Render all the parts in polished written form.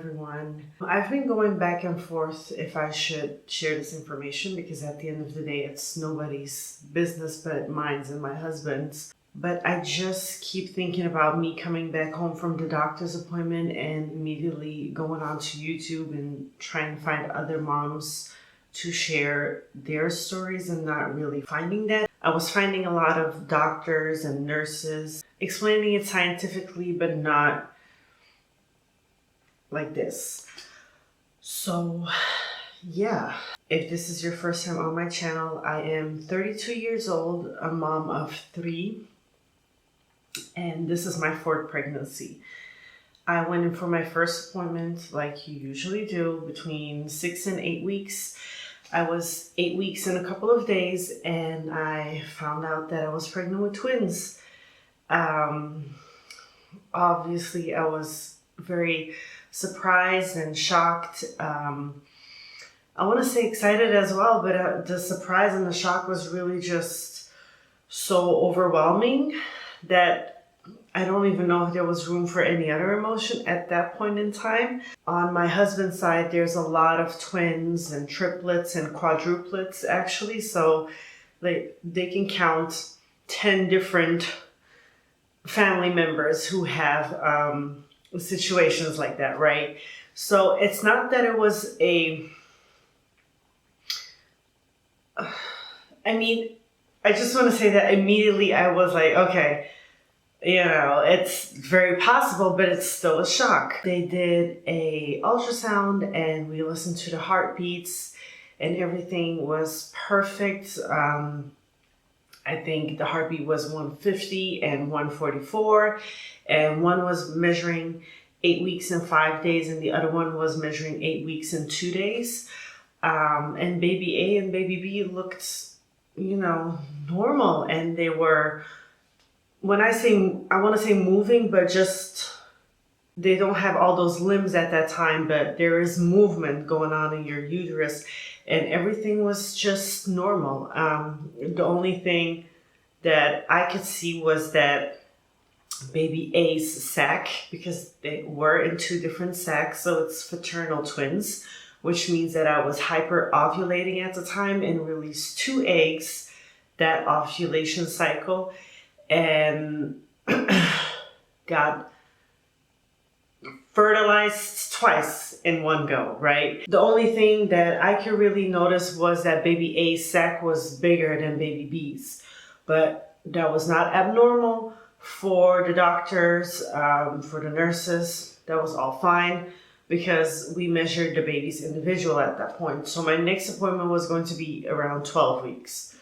everyone. I've been going back and forth if I should share this information because at the end of the day, it's nobody's business but mine's and my husband's. But I just keep thinking about me coming back home from the doctor's appointment and immediately going onto YouTube and trying to find other moms to share their stories and not really finding that. I was finding a lot of doctors and nurses explaining it scientifically, but not like this. So yeah, if this is your first time on my channel, I am 32 years old, a mom of 3, and this is my 4th pregnancy. I went in for my first appointment like you usually do between 6 and 8 weeks. I was 8 weeks in a couple of days and I found out that I was pregnant with twins. Obviously I was very surprised and shocked. I want to say excited as well, but the surprise and the shock was really just so overwhelming that I don't even know if there was room for any other emotion at that point in time. On my husband's side, there's a lot of twins and triplets and quadruplets actually, so they can count 10 different family members who have situations like that, right? So it's not that it was I just want to say that immediately I was like, okay, you know, it's very possible, but it's still a shock. They did a ultrasound and we listened to the heartbeats and everything was perfect. I think the heartbeat was 150 and 144, and one was measuring 8 weeks and 5 days and the other one was measuring 8 weeks and 2 days. And baby A and baby B looked, you know, normal, and they were, when I want to say moving, but just, they don't have all those limbs at that time, but there is movement going on in your uterus and everything was just normal. The only thing that I could see was that baby A's sac, because they were in 2 different sacs, so it's fraternal twins, which means that I was hyper ovulating at the time and released 2 eggs that ovulation cycle and got fertilized twice in one go, right? The only thing that I could really notice was that baby A's sac was bigger than baby B's, but that was not abnormal for the doctors, for the nurses. That was all fine because we measured the babies individual at that point. So my next appointment was going to be around 12 weeks.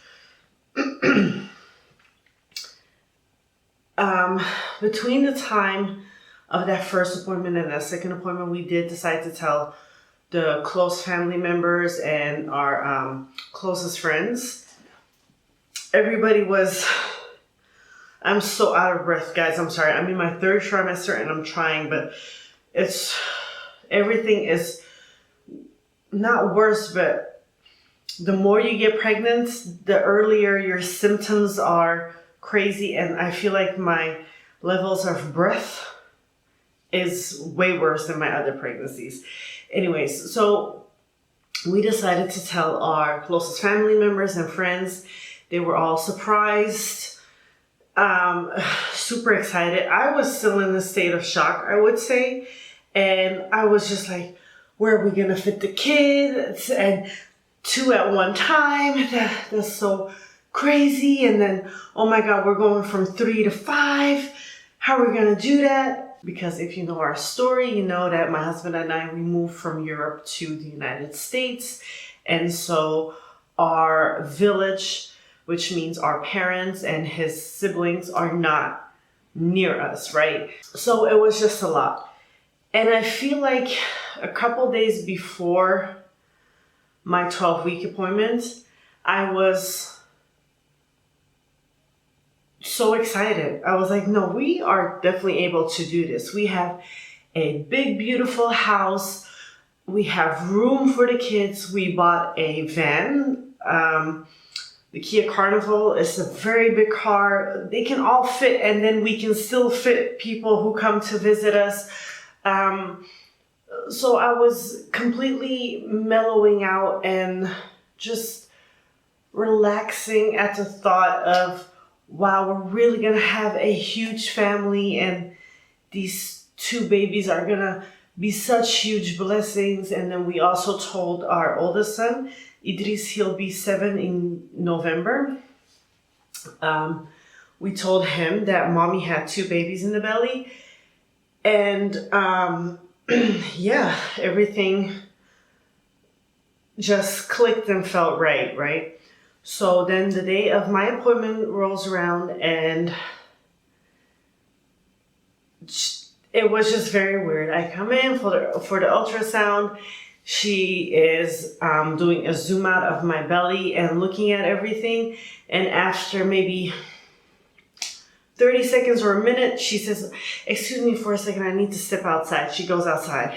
Between the time of that first appointment and that second appointment, we did decide to tell the close family members and our closest friends. Everybody was, I'm so out of breath, guys. I'm sorry. I'm in my 3rd trimester and I'm trying, but everything is not worse, but the more you get pregnant, the earlier your symptoms are crazy, and I feel like my levels of breath is way worse than my other pregnancies. Anyways, so we decided to tell our closest family members and friends. They were all surprised, super excited. I was still in a state of shock, I would say, and I was just like, where are we gonna fit the kids? And 2 at one time, that's so crazy. And then, oh my God, we're going from 3 to 5. How are we gonna do that? Because if you know our story, you know that my husband and I, we moved from Europe to the United States. And so our village, which means our parents and his siblings, are not near us, right? So it was just a lot. And I feel like a couple days before my 12-week appointment, I was so excited. I was like, no, we are definitely able to do this. We have a big, beautiful house. We have room for the kids. We bought a van. The Kia Carnival is a very big car. They can all fit, and then we can still fit people who come to visit us. So I was completely mellowing out and just relaxing at the thought of, wow, we're really gonna have a huge family, and these two babies are gonna be such huge blessings. And then we also told our oldest son, Idris, he'll be 7 in November. We told him that mommy had 2 babies in the belly. And yeah, everything just clicked and felt right? So then the day of my appointment rolls around, and it was just very weird. I come in for the ultrasound. She is doing a zoom out of my belly and looking at everything. And after maybe 30 seconds or a minute, she says, "Excuse me for a second, I need to step outside." She goes outside.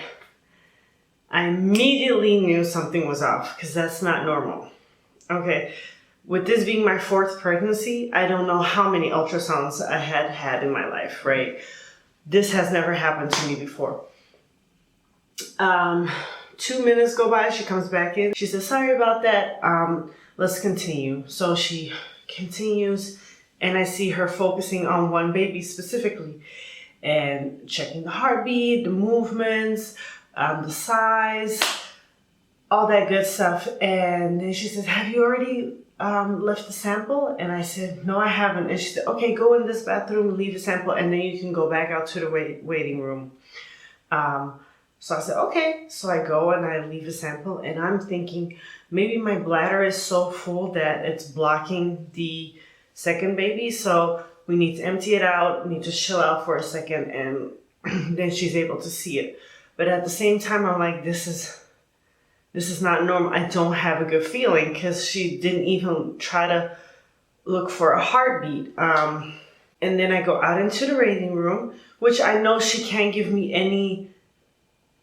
I immediately knew something was off, because that's not normal. Okay, with this being my 4th pregnancy, I don't know how many ultrasounds I had in my life, right? This has never happened to me before. 2 minutes go by, she comes back in. She says, "Sorry about that, let's continue." So she continues, and I see her focusing on one baby specifically and checking the heartbeat, the movements, the size, all that good stuff. And then she says, "Have you already left the sample?" And I said, "No, I haven't." And she said, "Okay, go in this bathroom, leave the sample, and then you can go back out to the waiting room." So I said, "Okay." So I go and I leave a sample, and I'm thinking maybe my bladder is so full that it's blocking the second baby. So we need to empty it out, we need to chill out for a second, and then she's able to see it. But at the same time, I'm like, this is not normal. I don't have a good feeling, because she didn't even try to look for a heartbeat. And then I go out into the waiting room, which I know she can't give me any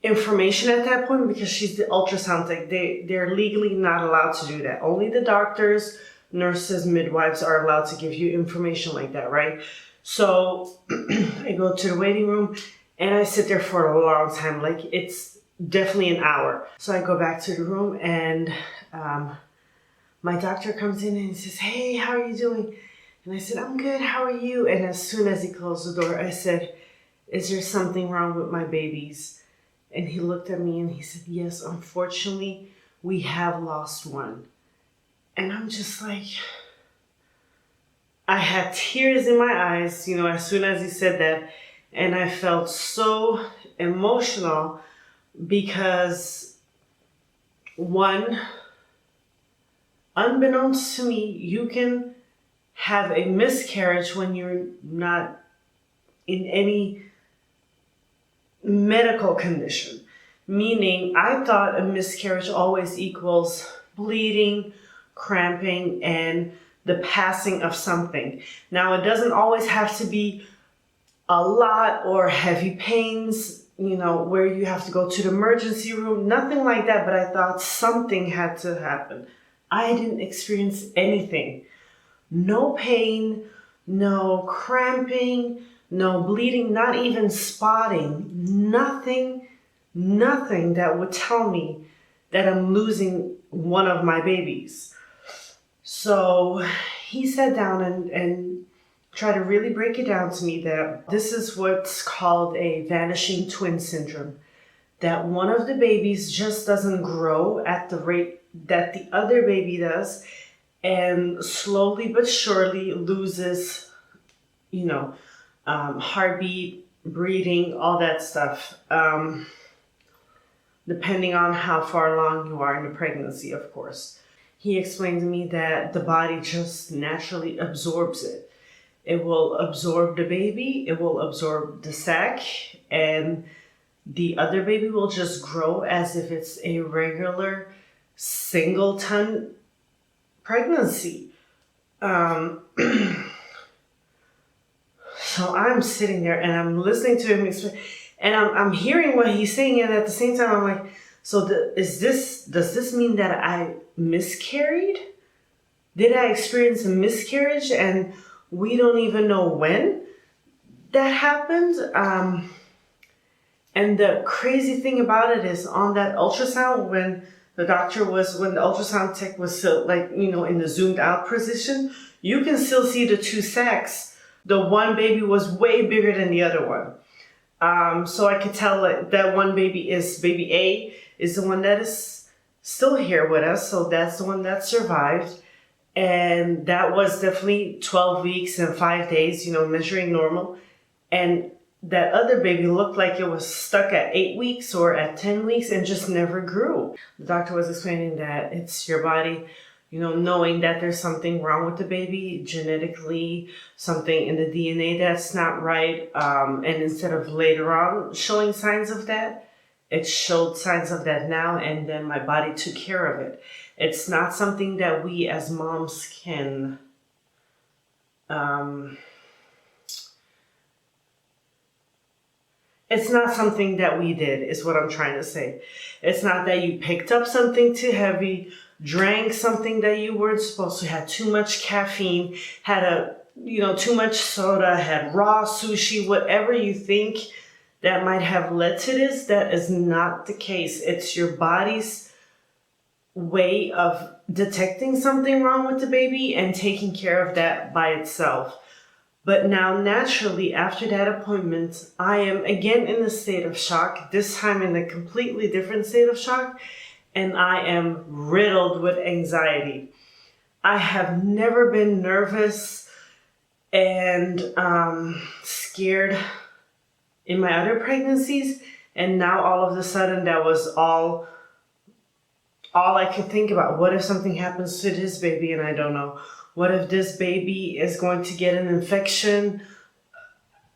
information at that point, because she's the ultrasound tech. They're legally not allowed to do that. Only the doctors, nurses, midwives are allowed to give you information like that, right? So I go to the waiting room, and I sit there for a long time, like it's definitely an hour. So I go back to the room, and my doctor comes in and he says, "Hey, how are you doing?" And I said, "I'm good, how are you?" And as soon as he closed the door, I said, "Is there something wrong with my babies?" And he looked at me and he said, "Yes, unfortunately, we have lost one." And I'm just like, I had tears in my eyes, as soon as he said that. And I felt so emotional, because one, unbeknownst to me, you can have a miscarriage when you're not in any medical condition. Meaning, I thought a miscarriage always equals bleeding, cramping, and the passing of something. Now, it doesn't always have to be a lot or heavy pains, where you have to go to the emergency room, nothing like that. But I thought something had to happen. I didn't experience anything. No pain, no cramping, no bleeding, not even spotting, nothing that would tell me that I'm losing one of my babies. So he sat down and tried to really break it down to me that this is what's called a vanishing twin syndrome. That one of the babies just doesn't grow at the rate that the other baby does, and slowly but surely loses, heartbeat, breathing, all that stuff. Depending on how far along you are in the pregnancy, of course. He explained to me that the body just naturally absorbs it. It will absorb the baby, it will absorb the sac, and the other baby will just grow as if it's a regular singleton pregnancy. So I'm sitting there and I'm listening to him explain, and I'm hearing what he's saying, and at the same time I'm like, so does this mean that I miscarried? Did I experience a miscarriage and we don't even know when that happened? And the crazy thing about it is on that ultrasound, when the ultrasound tech was still like, in the zoomed out position, you can still see the two sacs. The one baby was way bigger than the other one. So I could tell that one baby A is the one that is still here with us. So that's the one that survived. And that was definitely 12 weeks and 5 days, measuring normal. And that other baby looked like it was stuck at 8 weeks or at 10 weeks and just never grew. The doctor was explaining that it's your body, knowing that there's something wrong with the baby, genetically, something in the DNA that's not right. And instead of later on showing signs of that, it showed signs of that now, and then my body took care of it. It's not something that we as moms can it's not something that we did, is what I'm trying to say. It's not that you picked up something too heavy, drank something that you weren't supposed to, had too much caffeine, had too much soda, had raw sushi, whatever you think that might have led to this. That is not the case. It's your body's way of detecting something wrong with the baby and taking care of that by itself. But now, naturally, after that appointment, I am again in a state of shock, this time in a completely different state of shock, and I am riddled with anxiety. I have never been nervous and scared in my other pregnancies, and now all of a sudden that was all I could think about. What if something happens to this baby and I don't know? What if this baby is going to get an infection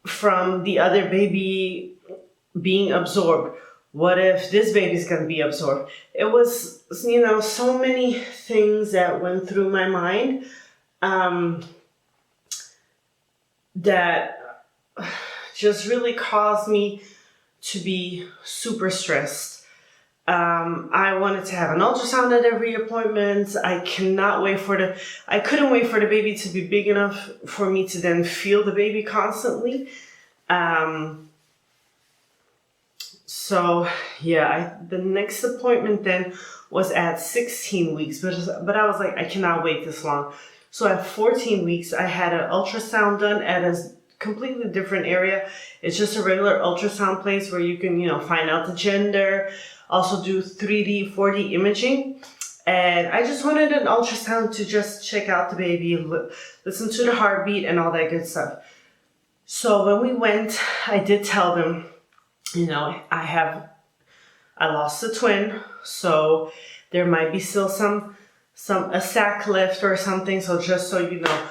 from the other baby being absorbed? What if this baby's going to be absorbed? It was, so many things that went through my mind that just really caused me to be super stressed. I wanted to have an ultrasound at every appointment. I couldn't wait for the baby to be big enough for me to then feel the baby constantly. The next appointment then was at 16 weeks, but I was like, I cannot wait this long. So at 14 weeks, I had an ultrasound done at a completely different area. It's just a regular ultrasound place where you can, find out the gender, also do 3D, 4D imaging. And I just wanted an ultrasound to just check out the baby, listen to the heartbeat and all that good stuff. So when we went, I did tell them, I lost a twin, so there might be still a sac left or something. So just so you know.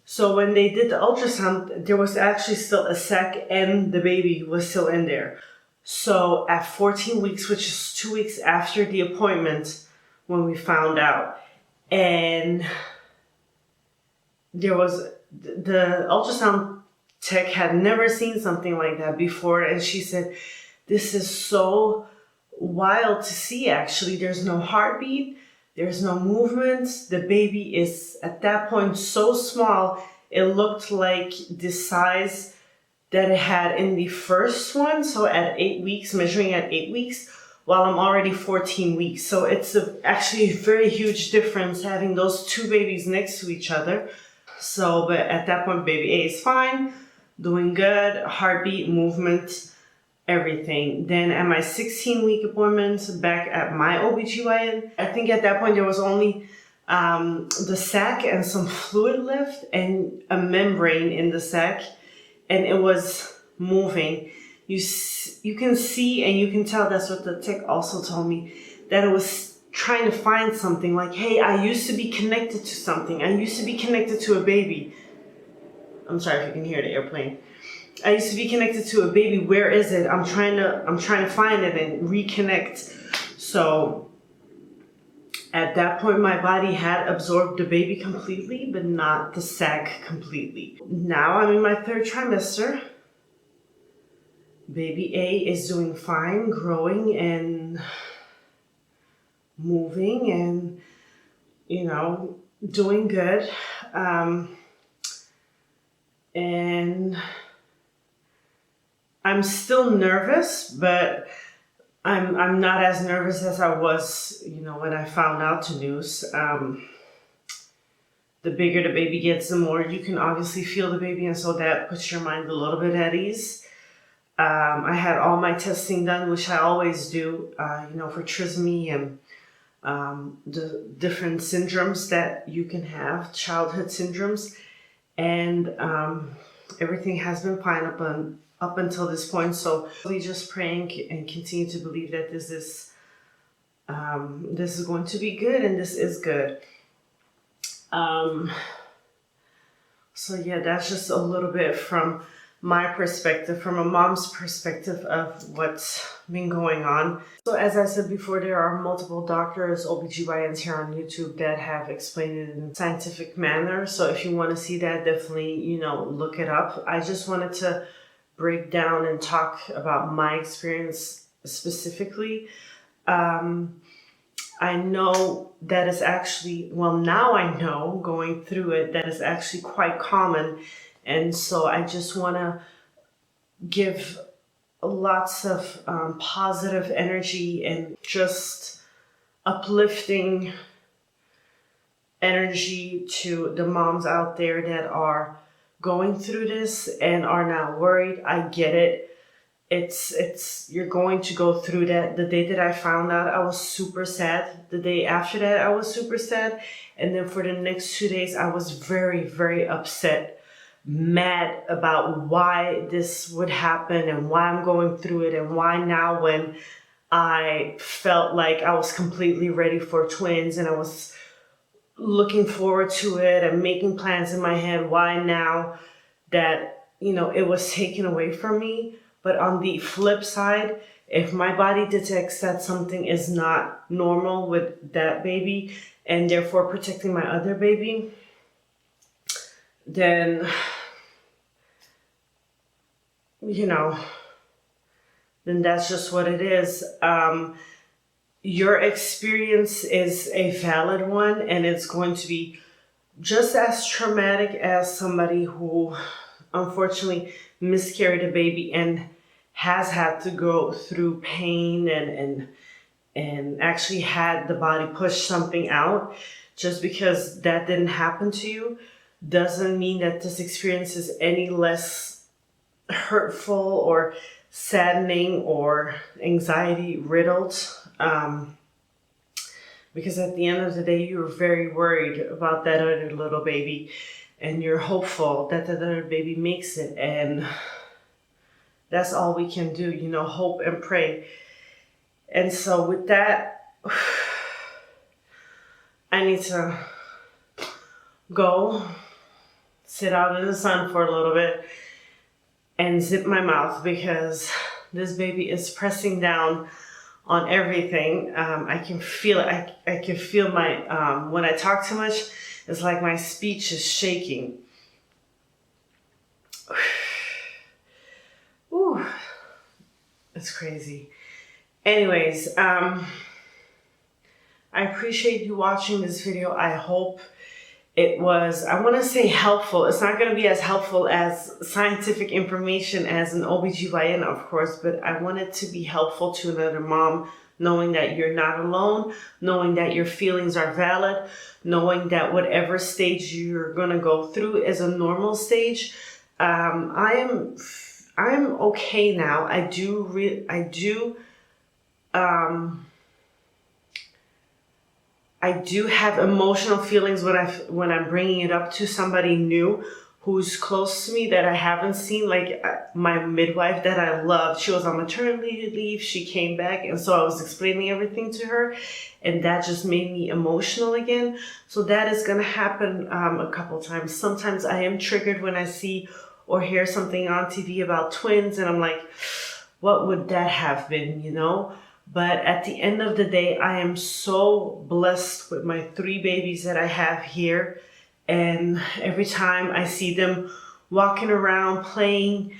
So when they did the ultrasound, there was actually still a sac and the baby was still in there. So at 14 weeks, which is 2 weeks after the appointment, when we found out, and there was the ultrasound tech had never seen something like that before, and she said, "This is so wild to see. Actually, there's no heartbeat, there's no movement. The baby is at that point so small, it looked like the size that it had in the first one, so at 8 weeks, measuring at 8 weeks, while I'm already 14 weeks. So it's actually a very huge difference having those two babies next to each other. So, but at that point, baby A is fine, doing good, heartbeat, movement, everything. Then at my 16-week appointment, back at my OBGYN, I think at that point there was only the sac and some fluid left and a membrane in the sac. And it was moving. You can see and you can tell, that's what the tech also told me, that it was trying to find something like, hey, I used to be connected to something. I used to be connected to a baby. I'm sorry if you can hear the airplane. I used to be connected to a baby. Where is it? I'm trying to find it and reconnect. So at that point, my body had absorbed the baby completely, but not the sac completely. Now I'm in my 3rd trimester. Baby A is doing fine, growing and moving and, doing good. And I'm still nervous, but I'm not as nervous as I was, you know, when I found out the news. The bigger the baby gets, the more you can obviously feel the baby, and so that puts your mind a little bit at ease. I had all my testing done, which I always do, you know, for trisomy and the different syndromes that you can have, childhood syndromes, and everything has been fine up until this point. So we just praying and continue to believe that this is going to be good, and this is good. So yeah, that's just a little bit from my perspective, from a mom's perspective of what's been going on. So as I said before, there are multiple doctors, OBGYNs here on YouTube that have explained it in a scientific manner. So if you want to see that, definitely, you know, look it up. I just wanted to break down and talk about my experience specifically. I know that is actually, well, now I know going through it, that is actually quite common. And so I just want to give lots of positive energy and just uplifting energy to the moms out there that are going through this and are not worried. I get it. You're going to go through that. The day that I found out, I was super sad. The day after that, I was super sad. And then for the next 2 days, I was very, very upset, mad about why this would happen and why I'm going through it, and why now, when I felt like I was completely ready for twins and I was looking forward to it and making plans in my head, why now that, you know, it was taken away from me. But on the flip side, if my body detects that something is not normal with that baby and therefore protecting my other baby, then, you know, then that's just what it is. Your experience is a valid one, and it's going to be just as traumatic as somebody who unfortunately miscarried a baby and has had to go through pain and actually had the body push something out. Just because that didn't happen to you doesn't mean that this experience is any less hurtful or saddening or anxiety riddled. Because at the end of the day, you're very worried about that other little baby, and you're hopeful that that other baby makes it. And that's all we can do, you know, hope and pray. And so with that, I need to go sit out in the sun for a little bit and zip my mouth, because this baby is pressing down on everything. I can feel it. I can feel my, when I talk too much, it's like my speech is shaking. Ooh, it's crazy. Anyways, I appreciate you watching this video. I hope it was, I want to say helpful. It's not going to be as helpful as scientific information as an OBGYN, of course, but I want it to be helpful to another mom, knowing that you're not alone, knowing that your feelings are valid, knowing that whatever stage you're going to go through is a normal stage. I'm okay now. I do have emotional feelings when I'm bringing it up to somebody new who's close to me that I haven't seen, like my midwife that I loved. She was on maternity leave. She came back, and so I was explaining everything to her, and that just made me emotional again. So that is going to happen a couple times. Sometimes I am triggered when I see or hear something on TV about twins, and I'm like, what would that have been, you know? But at the end of the day, I am so blessed with my 3 babies that I have here. And every time I see them walking around, playing,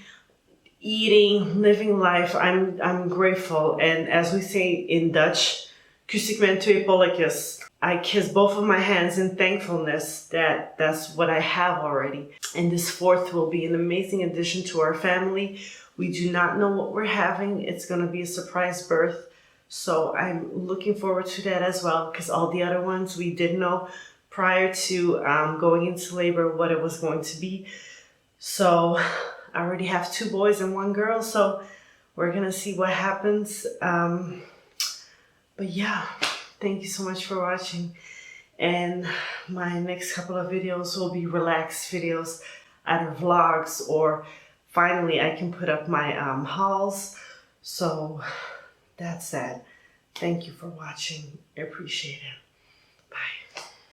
eating, living life, I'm grateful. And as we say in Dutch, kus ik mijn 2 polletjes. I kiss both of my hands in thankfulness that that's what I have already. And this 4th will be an amazing addition to our family. We do not know what we're having. It's going to be a surprise birth. So I'm looking forward to that as well, because all the other ones we didn't know prior to going into labor what it was going to be. So I already have 2 boys and 1 girl, so we're going to see what happens. But yeah, thank you so much for watching. And my next couple of videos will be relaxed videos, either vlogs or finally I can put up my hauls. So that's that. Thank you for watching. I appreciate it.